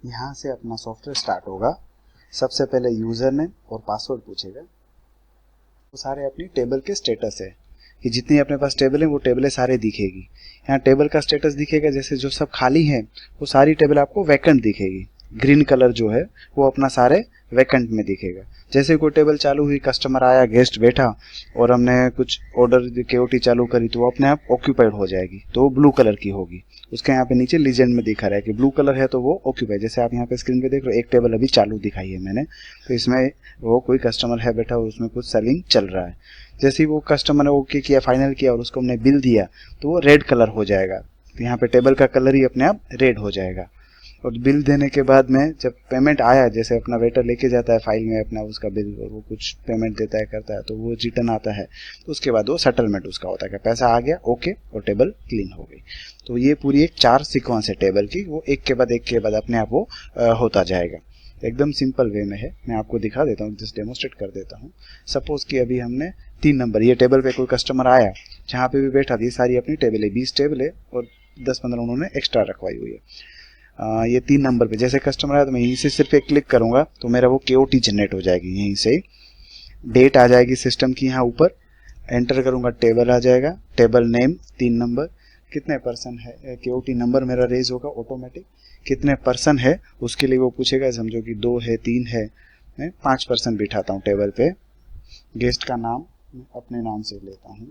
यहाँ से अपना सॉफ्टवेयर स्टार्ट होगा। सबसे पहले यूज़र नेम और पासवर्ड पूछेगा। वो सारे अपनी टेबल के स्टेटस है कि जितनी अपने पास टेबल है वो टेबलें सारे दिखेगी। यहाँ टेबल का स्टेटस दिखेगा, जैसे जो सब खाली हैं वो सारी टेबल आपको वैकेंट दिखेगी। ग्रीन कलर जो है वो अपना सारे वैकेंट में दिखेगा। जैसे कोई टेबल चालू हुई, कस्टमर आया, गेस्ट बैठा और हमने कुछ ऑर्डर केओटी चालू करी तो वो अपने आप ऑक्यूपाइड हो जाएगी, तो वो ब्लू कलर की होगी। उसके यहाँ पे नीचे लीजेंड में दिखा रहा है कि ब्लू कलर है तो वो ऑक्यूपाइड। जैसे आप यहाँ पे स्क्रीन पे देख रहे हो, एक टेबल अभी चालू दिखाई है मैंने, तो इसमें वो कोई कस्टमर है बैठा, उसमें कुछ सर्विंग चल रहा है। जैसे ही वो कस्टमर ने ओके किया, फाइनल किया और उसको हमने बिल दिया तो वो रेड कलर हो जाएगा। तो यहाँ पे टेबल का कलर ही अपने आप रेड हो जाएगा। और बिल देने के बाद में जब पेमेंट आया, जैसे अपना वेटर लेके जाता है फाइल में अपना उसका बिल और वो कुछ पेमेंट देता है करता है, तो वो रिटर्न आता है, तो उसके बाद वो सेटलमेंट उसका होता है कि पैसा आ गया, ओके, और टेबल क्लीन हो गई। तो ये पूरी एक 4 सीक्वेंस है टेबल की, वो एक के बाद अपने आप वो होता जाएगा। एकदम सिंपल वे में है, मैं आपको दिखा देता हूँ, जस्ट डेमोस्ट्रेट कर देता हूँ। सपोज कि अभी हमने 3 नंबर, ये टेबल पे कोई कस्टमर आया, जहाँ पे भी बैठा थी सारी अपनी टेबल है, 20 टेबल है और 10-15 उन्होंने एक्स्ट्रा रखवाई हुई है। ये 3 नंबर पे जैसे कस्टमर आया तो मैं यहीं से सिर्फ एक क्लिक करूंगा तो मेरा वो केओटी जनरेट हो जाएगी। यहीं से डेट आ जाएगी सिस्टम की, यहाँ ऊपर एंटर करूंगा टेबल आ जाएगा, टेबल नेम 3 नंबर, कितने पर्सन है, केओटी नंबर मेरा रेज होगा ऑटोमेटिक, कितने पर्सन है उसके लिए वो पूछेगा, समझो कि 2 है 3 है, मैं 5 पर्सन बिठाता हूँ टेबल पे। गेस्ट का नाम मैं अपने नाम से लेता हूँ,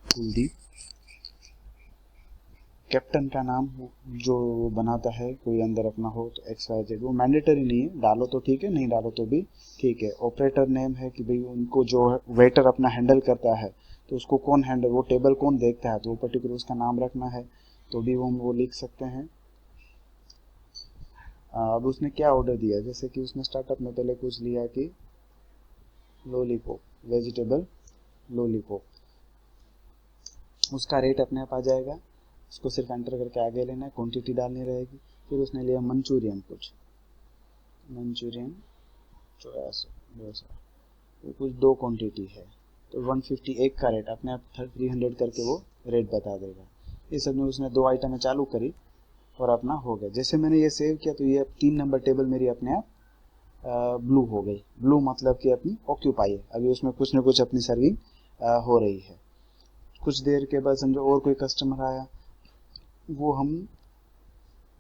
कुलदीप। कैप्टन का नाम जो बनाता है कोई अंदर अपना हो तो XYZ, वो मैंडेटरी नहीं है, डालो तो ठीक है, नहीं डालो तो भी ठीक है। ऑपरेटर नेम है कि भाई उनको जो वेटर अपना हैंडल करता है तो उसको कौन हैंडल, वो टेबल कौन देखता है, तो वो पर्टिकुलर उसका नाम रखना है, तो भी वो लिख सकते हैं। अब उसने क्या ऑर्डर दिया, जैसे कि उसने स्टार्टअप में पहले कुछ लिया कि लॉलीपॉप, वेजिटेबल लॉलीपॉप, उसका रेट अपने आप आ जाएगा। उसको सिर्फ एंटर करके आगे लेना है, क्वांटिटी डालनी रहेगी। फिर उसने लिया मंचूरियन, कुछ मंचूरियन 200, तो कुछ 2 क्वांटिटी है तो 150 एक का रेट अपने आप 300 करके वो रेट बता देगा। ये सब में उसने 2 आइटमें चालू करी और अपना हो गया। जैसे मैंने ये सेव किया तो ये 3 नंबर टेबल मेरी अपने आप ब्लू हो गई। ब्लू मतलब कि अपनी ऑक्यूपाई है, अभी उसमें कुछ ना कुछ अपनी सर्विंग हो रही है। कुछ देर के बाद समझो और कोई कस्टमर आया, वो हम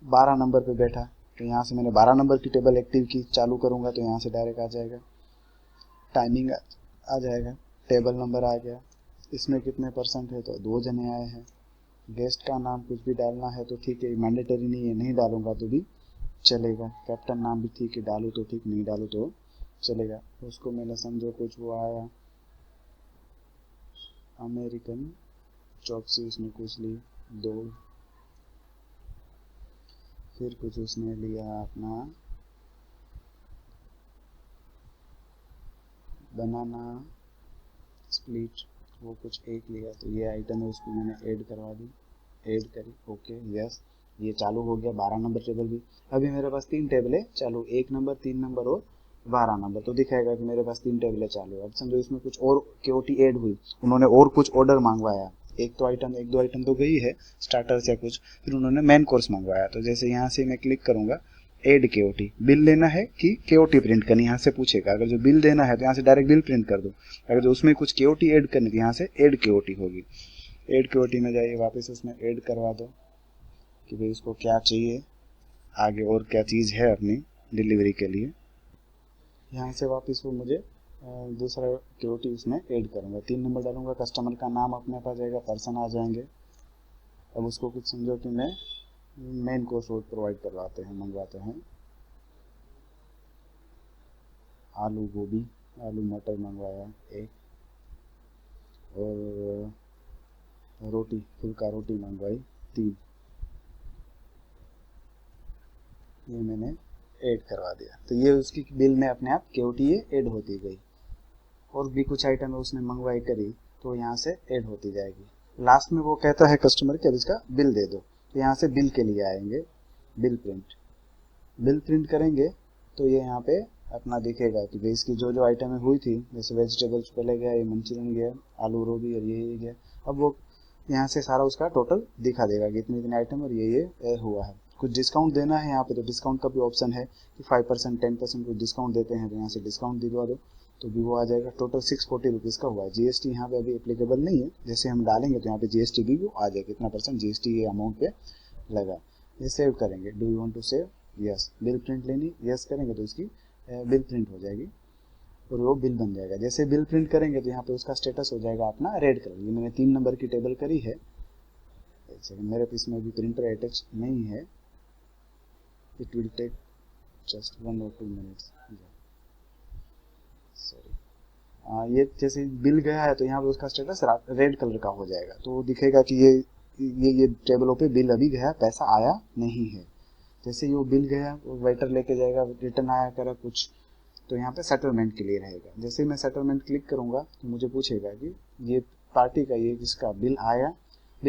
12 नंबर पे बैठा, तो यहाँ से मैंने 12 नंबर की टेबल एक्टिव की, चालू करूँगा तो यहाँ से डायरेक्ट आ जाएगा, टाइमिंग आ जाएगा, टेबल नंबर आ गया, इसमें कितने परसेंट है तो 2 जने आए हैं। गेस्ट का नाम कुछ भी डालना है तो ठीक है, मैंडेटरी नहीं है, नहीं डालूंगा तो भी चलेगा। कैप्टन नाम भी ठीक है, डालूँ तो ठीक, नहीं डालूँ तो चलेगा। उसको मैंने समझो कुछ वो आया अमेरिकन चॉपसी, उसने कुछ ली 2, फिर कुछ उसने लिया अपना बनाना स्प्लिट, वो कुछ एक लिया, तो ये आइटम है उसको मैंने ऐड करवा दी, ऐड करी, ओके यस, ये चालू हो गया 12 नंबर टेबल भी। अभी मेरे पास 3 टेबल है चालू, 1 नंबर, 3 नंबर और 12 नंबर, तो दिखाएगा कि मेरे पास 3 टेबल है चालू। अब समझो इसमें कुछ और केओटी ऐड हुई, उन्होंने और कुछ ऑर्डर मंगवाया, एक तो आइटम, 1-2 आइटम तो गई है स्टार्टर्स या कुछ, फिर उन्होंने मेन कोर्स मंगवाया, तो जैसे यहाँ से मैं क्लिक करूंगा एड केओटी, बिल लेना है कि केओटी प्रिंट करनी, यहाँ से पूछेगा। अगर जो बिल देना है तो यहाँ से डायरेक्ट बिल प्रिंट कर दो, अगर जो उसमें कुछ केओटी ऐड करनी थी यहाँ से ऐड केओटी होगी। ऐड केओटी में जाइए, वापस उसमें ऐड करवा दो कि भाई उसको क्या चाहिए आगे और क्या चीज़ है अपनी डिलीवरी के लिए। यहाँ से वापस वो मुझे दूसरा केओटी उसमें ऐड करूँगा, 3 नंबर डालूंगा, कस्टमर का नाम अपने पास जाएगा, पर्सन आ जाएंगे। अब उसको कुछ समझो कि मैं मेन कोर्स प्रोवाइड करवाते हैं, मंगवाते हैं आलू गोभी, आलू मटर मंगवाया एक, और रोटी, फुल्का रोटी मंगवाई 3, ये मैंने ऐड करवा दिया, तो ये उसकी बिल में अपने आप केओटी ये ऐड होती गई। और भी कुछ आइटम है उसने मंगवाई करी तो यहाँ से ऐड होती जाएगी। लास्ट में वो कहता है कस्टमर कि अब इसका बिल दे दो, तो यहाँ से बिल के लिए आएंगे, बिल प्रिंट, बिल प्रिंट करेंगे तो ये यहाँ पे अपना दिखेगा कि भाई इसकी जो जो आइटमें हुई थी, जैसे वेजिटेबल्स पहले गया, ये मंचूरियन गया, आलू गोभी और ये गया, अब वो यहाँ से सारा उसका टोटल दिखा देगा कि इतनी इतनी आइटम और ये हुआ है। कुछ डिस्काउंट देना है यहाँ पे तो डिस्काउंट का भी ऑप्शन है कि 5% 10% कुछ डिस्काउंट देते हैं तो यहाँ से डिस्काउंट दिलवा दो तो भी वो आ जाएगा। टोटल 640 रुपीज़ का हुआ है। जीएसटी यहाँ पे अभी एप्लीकेबल नहीं है, जैसे हम डालेंगे तो यहाँ पे जीएसटी भी वो आ जाएगा, कितना परसेंट जीएसटी ये अमाउंट पे लगा। ये सेव करेंगे, do you want to save, yes. Bill print लेनी, यस करेंगे तो इसकी बिल प्रिंट हो जाएगी और वो बिल बन जाएगा। जैसे बिल प्रिंट करेंगे तो यहाँ पे उसका स्टेटस हो जाएगा अपना रेड कलर। ये मैंने 3 नंबर की टेबल करी है, एक सेकंड, मेरे पीस में भी प्रिंटर अटैच नहीं है, it will take just 1 or 2 minutes। Sorry, ये जैसे बिल गया है तो यहाँ पे उसका स्टेटस रेड कलर का हो जाएगा, तो वो दिखेगा कि ये टेबलों पे बिल अभी गया, पैसा आया नहीं है। जैसे ये बिल गया, वेटर लेके जाएगा, रिटर्न आया करा कुछ, तो यहाँ पे सेटलमेंट के लिए रहेगा। जैसे ही मैं सेटलमेंट क्लिक करूँगा तो मुझे पूछेगा कि ये पार्टी का, ये किसका बिल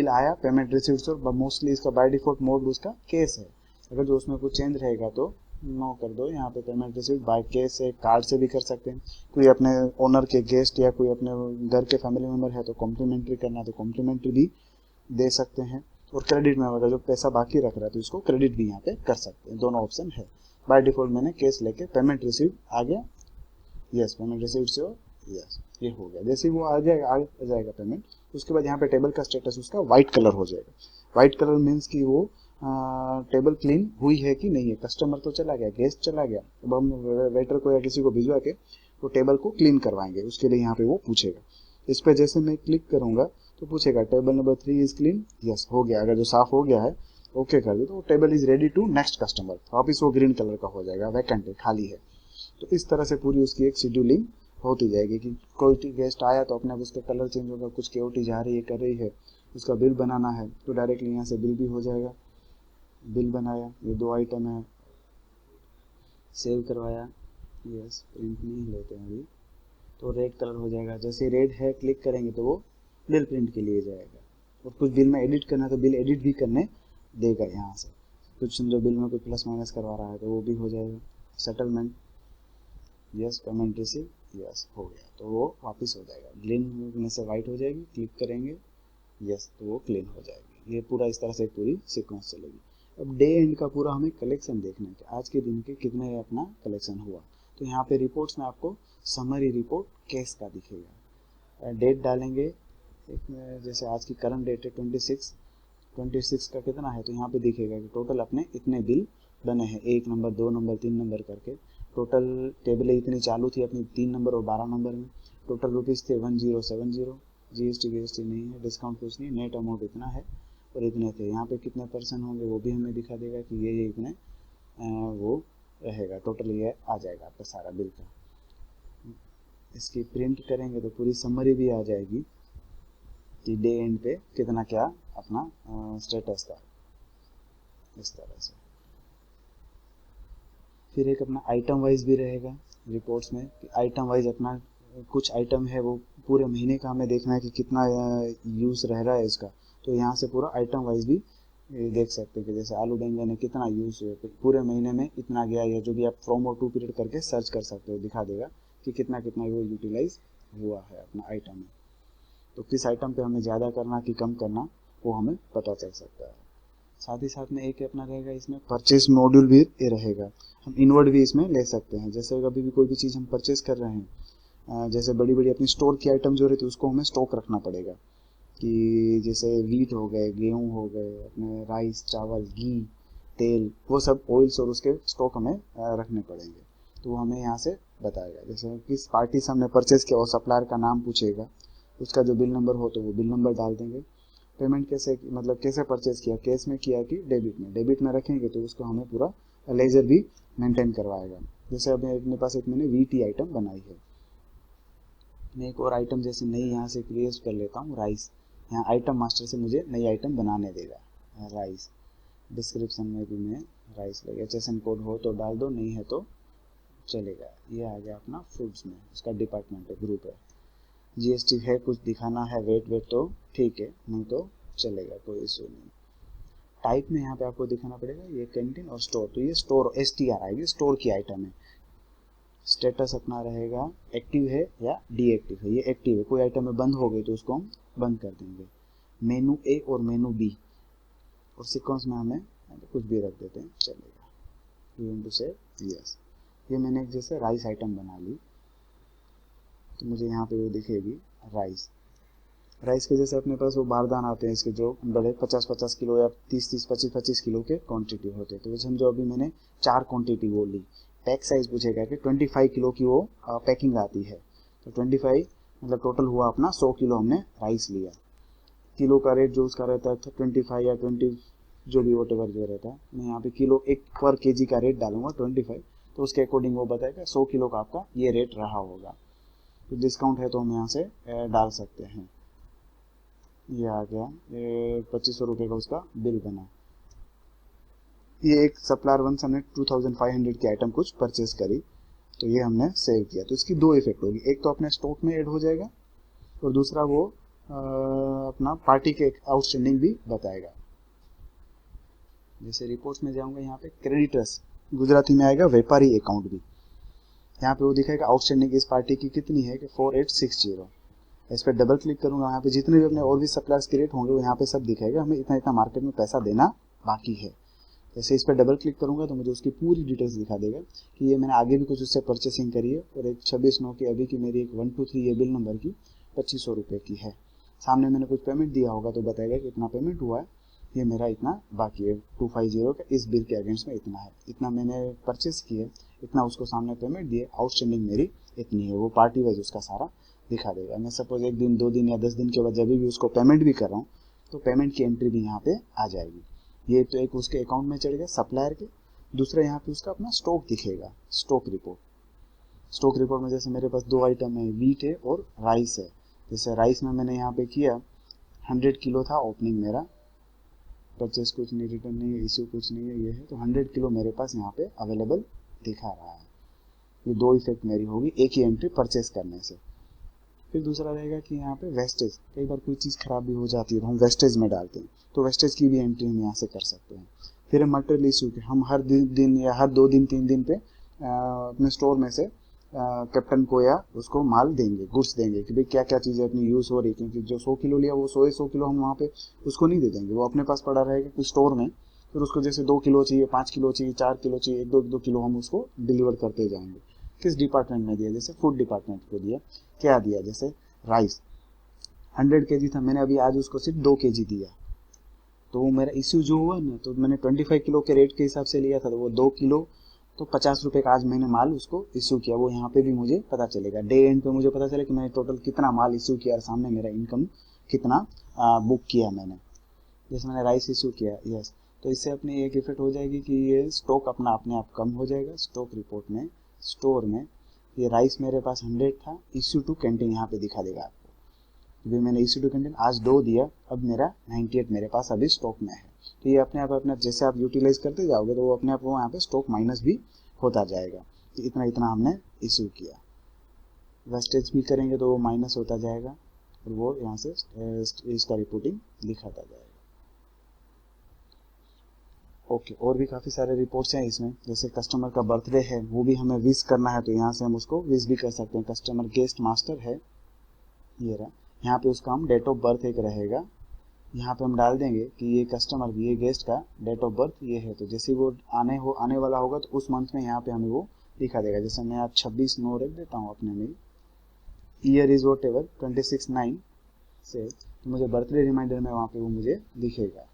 आया पेमेंट रिसीव्ड, और मोस्टली इसका बाय डिफॉल्ट मोड उसका केस है। अगर जो उसमें कुछ चेंज रहेगा तो नो कर दो। यहाँ पे पेमेंट रिसीव्ड बाय केस है, कार्ड से भी कर सकते हैं। कोई अपने ओनर के गेस्ट या कोई अपने घर के फैमिली मेम्बर है तो कॉम्प्लीमेंट्री करना है तो कॉम्प्लीमेंट्री भी दे सकते हैं। और क्रेडिट में अगर जो पैसा बाकी रख रहा है तो इसको क्रेडिट भी यहाँ पे कर सकते हैं, दोनों ऑप्शन है। बाय डिफॉल्ट मैंने केस लेके पेमेंट रिसीव्ड आ गया, यस पेमेंट रिसीव्ड से यस ये हो गया। जैसे वो आ जाएगा पेमेंट, उसके बाद यहाँ पे टेबल का स्टेटस उसका व्हाइट कलर हो जाएगा। व्हाइट कलर मीन्स कि वो टेबल क्लीन हुई है कि नहीं है। कस्टमर तो चला गया, गेस्ट चला गया, अब हम वेटर को या किसी को भिजवा के वो टेबल को क्लीन करवाएंगे, उसके लिए यहाँ पे वो पूछेगा। इस पे जैसे मैं क्लिक करूंगा तो पूछेगा table number 3 is clean, yes हो गया। अगर जो साफ हो गया है ओके कर दे तो table is ready to next customer, वापिस वो ग्रीन कलर का हो जाएगा, वैकेंट है, खाली है। तो इस तरह से पूरी उसकी एक शेड्यूलिंग होती जाएगी कि कोई गेस्ट आया तो अपने उसका कलर चेंज होगा, कुछ केओटी जा रही है कर रही है, उसका बिल बनाना है तो डायरेक्टली यहाँ से बिल भी हो जाएगा। बिल बनाया, ये 2 आइटम है, सेव करवाया, यस प्रिंट नहीं लेते हैं अभी, तो रेड कलर हो जाएगा। जैसे रेड है क्लिक करेंगे तो वो बिल प्रिंट के लिए जाएगा। और कुछ बिल में एडिट करना है तो बिल एडिट भी करने देगा यहाँ से। कुछ जो बिल में कोई प्लस माइनस करवा रहा है तो वो भी हो जाएगा। Settlement, yes payment receive, yes हो गया, तो वो वापस हो जाएगा। ग्रीन होने से वाइट हो जाएगी, क्लिक करेंगे यस तो वो क्लीन हो जाएगी। ये पूरा इस तरह से पूरी सीक्वेंस चलेगी। अब डे एंड का पूरा हमें कलेक्शन देखना है कि आज के दिन के कितने अपना कलेक्शन हुआ। तो यहाँ पे रिपोर्ट्स में आपको समरी रिपोर्ट केस का दिखेगा। डेट डालेंगे, जैसे आज की करंट डेट है 26 का कितना है तो यहाँ पे दिखेगा कि टोटल अपने इतने बिल बने हैं, 1 नंबर 2 नंबर 3 नंबर करके। टोटल टेबलें इतनी चालू थी अपनी 3 नंबर और 12 नंबर में। टोटल रुपीज़ थे 1070, जीएसटी नहीं है, डिस्काउंट कुछ नहीं, नेट अमाउंट इतना है और इतने थे। यहाँ पे कितने परसेंट होंगे वो भी हमें दिखा देगा कि ये इतने वो रहेगा। टोटल ये आ जाएगा आपका सारा बिल का। इसकी प्रिंट करेंगे तो पूरी समरी भी आ जाएगी कि डे एंड पे कितना क्या अपना स्टेटस था, इस तरह से। फिर एक अपना आइटम वाइज भी रहेगा रिपोर्ट्स में कि आइटम वाइज अपना कुछ आइटम है वो पूरे महीने का हमें देखना है कि कितना यूज़ रह रहा है इसका। तो यहाँ से पूरा आइटम वाइज भी देख सकते हैं कि जैसे आलू बैंगन है कितना यूज़ हुआ पूरे महीने में इतना गया, या जो भी आप फ्रॉम और टू पीरियड करके सर्च कर सकते हो, दिखा देगा कि कितना कितना वो यूटिलाइज हुआ है अपना आइटम में। तो किस आइटम पे हमें ज़्यादा करना कि कम करना वो हमें पता चल सकता है। साथ ही साथ में एक अपना रहेगा इसमें परचेज मॉड्यूल भी ये रहेगा, हम इनवर्ड भी इसमें ले सकते हैं। जैसे कभी भी कोई भी चीज़ हम परचेज कर रहे हैं, जैसे बड़ी बड़ी अपनी स्टोर की आइटम जो रहती है उसको हमें स्टॉक रखना पड़ेगा कि जैसे वीट हो गए, गेहूँ हो गए, अपने राइस, चावल, घी, तेल, वो सब ऑयल्स और उसके स्टॉक हमें रखने पड़ेंगे। तो वो हमें यहाँ से बताएगा जैसे किस पार्टी से हमने परचेज किया और सप्लायर का नाम पूछेगा, उसका जो बिल नंबर हो तो वो बिल नंबर डाल देंगे। पेमेंट कैसे मतलब कैसे परचेज किया, कैश में किया कि डेबिट में रखेंगे तो उसको हमें पूरा लेजर भी मेंटेन करवाएगा। जैसे अभी अपने पास एक मैंने वीटी आइटम बनाई है, मैं एक और आइटम जैसे नई यहाँ से क्रिएट कर लेता हूँ, राइस। यहाँ आइटम मास्टर से मुझे नई आइटम बनाने देगा राइस। डिस्क्रिप्शन में भी मैं राइस लगे, HSN कोड हो तो डाल दो, नहीं है तो चलेगा। ये आ गया अपना फूड्स में, उसका डिपार्टमेंट है, ग्रुप है। जीएसटी है कुछ दिखाना है, वेट तो ठीक है, नहीं तो चलेगा, कोई इशू नहीं। टाइप में यहाँ पे आपको दिखाना पड़ेगा ये कैंटीन और स्टोर, तो ये स्टोर STR आएगी, स्टोर की आइटम है। स्टेटस अपना रहेगा एक्टिव है या डीएक्टिव है, ये एक्टिव है, कोई आइटम में बंद हो गई तो उसको हम बंद कर देंगे। मेनू ए और मेनू बी, और सीक्वेंस में हमें तो कुछ भी रख देते हैं चलेगा। यू वांट टू से यस। ये मैंने एक जैसे राइस आइटम बना ली, तो मुझे यहाँ पे वो दिखेगी राइस। राइस के जैसे अपने पास वो बारदान आते हैं इसके, जो बड़े 50-50 किलो या 30-30 25-25 किलो के क्वांटिटी होते हैं। तो वैसे समझो अभी मैंने 4 क्वांटिटी वो ली। पैक साइज पूछेगा कि 25 किलो की वो पैकिंग आती है, तो 25 मतलब टोटल हुआ अपना 100 किलो हमने राइस लिया। किलो का रेट जो उसका रहता है 25 या 20 जो भी वोटेवर जो रहता है, मैं यहाँ पे किलो एक पर केजी का रेट डालूंगा 25, तो उसके अकॉर्डिंग वो बताएगा 100 किलो का आपका ये रेट रहा होगा। तो डिस्काउंट है तो हम यहाँ से डाल सकते हैं। ये आ गया, 2500 रुपये का उसका बिल बना। ये एक सप्लायर वंस हमने 2500 की आइटम कुछ परचेज करी, तो ये हमने सेव किया। तो इसकी दो इफेक्ट होगी, एक तो अपने स्टॉक में ऐड हो जाएगा और दूसरा वो अपना पार्टी के आउटस्टैंडिंग भी बताएगा। जैसे रिपोर्ट्स में जाऊंगा, यहाँ पे क्रेडिटर्स गुजराती में आएगा व्यापारी अकाउंट भी। यहाँ पे वो दिखाएगा आउटस्टैंडिंग इस पार्टी की कितनी है कि 4860। इस पर डबल क्लिक करूंगा, यहाँ पे जितने भी अपने और भी सप्लायर्स क्रिएट होंगे वो यहाँ पे सब दिखाएगा, हमें इतना इतना मार्केट में पैसा देना बाकी है। जैसे इस पर डबल क्लिक करूंगा तो मुझे उसकी पूरी डिटेल्स दिखा देगा कि ये मैंने आगे भी कुछ उससे परचेसिंग करी है, और एक 26/9 की अभी की मेरी एक 123 ये बिल नंबर की 2500 रुपये की है। सामने मैंने कुछ पेमेंट दिया होगा तो बताएगा कि इतना पेमेंट हुआ है, ये मेरा इतना बाकी है 250 का, इस बिल के अगेंस्ट में इतना है, इतना मैंने परचेस किया, इतना उसको सामने पेमेंट दिए, आउटस्टैंडिंग मेरी इतनी है। वो पार्टी वाइज उसका सारा दिखा देगा। मैं सपोज 1 दिन 2 दिन या 10 दिन के बाद जब भी उसको पेमेंट भी कर रहा हूँ तो पेमेंट की एंट्री भी यहाँ पे आ जाएगी। ये तो एक उसके अकाउंट में चढ़ गया सप्लायर के। दूसरा यहाँ पे उसका अपना स्टॉक दिखेगा, स्टॉक रिपोर्ट। स्टॉक रिपोर्ट में जैसे मेरे पास 2 आइटम है, व्हीट है और राइस है। जैसे राइस में मैंने यहाँ पे किया 100 किलो था ओपनिंग मेरा, परचेस कुछ नहीं, रिटर्न नहीं, इश्यू कुछ नहीं है, ये है। तो 100 किलो मेरे पास यहाँ पे अवेलेबल दिखा रहा है। ये 2 इफेक्ट मेरी होगी एक ही एंट्री परचेस करने से। फिर दूसरा रहेगा कि यहाँ पे वेस्टेज, कई बार कोई चीज़ खराब भी हो जाती है तो हम वेस्टेज में डालते हैं, तो वेस्टेज की भी एंट्री हम यहाँ से कर सकते हैं। फिर मटेरियल इशू के हम हर दिन या हर 2 दिन 3 दिन पे अपने स्टोर में से कैप्टन को या उसको माल देंगे, गुड्स देंगे कि भाई क्या क्या चीज़ें अपनी यूज़ हो रही, क्योंकि जो 100 किलो लिया वो 100 किलो हम वहाँ पे उसको नहीं दे देंगे, वो अपने पास पड़ा रहेगा कुछ स्टोर में। फिर उसको जैसे 2 किलो चाहिए, 5 किलो चाहिए, 4 किलो चाहिए, 1-2 किलो हम उसको डिलीवर करते जाएंगे। किस डिपार्टमेंट में दिया, जैसे फूड डिपार्टमेंट को दिया, क्या दिया, जैसे राइस 100 केजी था, मैंने अभी आज उसको सिर्फ 2 केजी दिया, तो वो मेरा इश्यू जो हुआ ना, तो मैंने 25 किलो के रेट के हिसाब से लिया था, तो वो 2 किलो तो 50 रुपये का आज मैंने माल उसको इश्यू किया। वो यहाँ पे भी मुझे पता चलेगा, डे एंड पे मुझे पता चले कि मैंने टोटल कितना माल इश्यू किया और सामने मेरा इनकम कितना बुक किया मैंने। जैसे मैंने राइस इश्यू किया, यस, तो इससे अपनी एक इफेक्ट हो जाएगी कि ये स्टॉक अपना अपने आप कम हो जाएगा। स्टॉक रिपोर्ट में स्टोर में ये राइस मेरे पास 100 था, इश्यू टू कैंटीन यहाँ पे दिखा देगा आपको, भी मैंने इश्यू टू कैंटीन आज 2 दिया, अब मेरा 98 मेरे पास अभी स्टॉक में है। तो ये अपने आप जैसे आप यूटिलाइज करते जाओगे तो वो अपने आप वो यहाँ पे स्टॉक माइनस भी होता जाएगा कि इतना इतना हमने इश्यू किया। वेस्टेज भी करेंगे तो वो माइनस होता जाएगा और वो यहाँ से इसका रिपोर्टिंग दिखाता जाएगा। ओके, और भी काफ़ी सारे रिपोर्ट्स हैं इसमें। जैसे कस्टमर का बर्थडे है, वो भी हमें विश करना है, तो यहाँ से हम उसको विश भी कर सकते हैं। कस्टमर गेस्ट मास्टर है, ये रहा, यहाँ पे उसका हम डेट ऑफ बर्थ एक रहेगा, यहाँ पे हम डाल देंगे कि ये कस्टमर ये गेस्ट का डेट ऑफ बर्थ ये है। तो जैसे वो आने वाला होगा तो उस मंथ में यहाँ पे हमें वो दिखा देगा। जैसे मैं आज 26/9 रख देता हूँ अपने में, ईयर इज वॉट एवर 26/9 से, तो मुझे बर्थडे रिमाइंडर में वहाँ पे वो मुझे दिखेगा,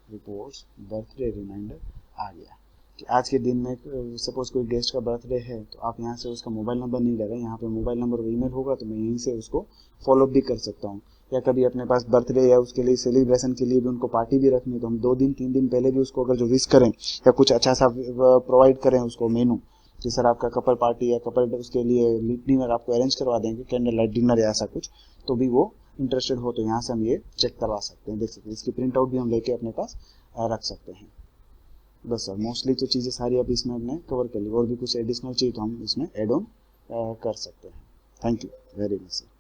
रिपोर्ट्स बर्थडे रिमाइंडर आ गया कि आज के दिन में सपोज कोई गेस्ट का बर्थडे है, तो आप यहाँ से उसका मोबाइल नंबर नहीं लगा, यहाँ पे मोबाइल नंबर और ईमेल होगा, तो मैं यहीं से उसको फॉलोअप भी कर सकता हूँ। या कभी अपने पास बर्थडे या उसके लिए सेलिब्रेशन के लिए भी उनको पार्टी भी रखनी है, तो हम 2 दिन 3 दिन पहले भी उसको अगर जो विश करें या कुछ अच्छा सा प्रोवाइड करें उसको मेनू, कि सर आपका कपल पार्टी या कपल उसके लिए डिनर आपको अरेंज करवा देंगे, कैंडल लाइट डिनर या ऐसा कुछ, तो भी वो इंटरेस्टेड हो तो यहाँ से हम ये चेक करवा सकते हैं, देख सकते हैं। इसकी प्रिंट आउट भी हम लेके अपने पास रख सकते हैं। बस सर, मोस्टली तो चीज़ें सारी अब इसमें हमने कवर कर ली, और भी कुछ एडिशनल चाहिए तो हम इसमें एड ऑन कर सकते हैं। Thank you very much sir.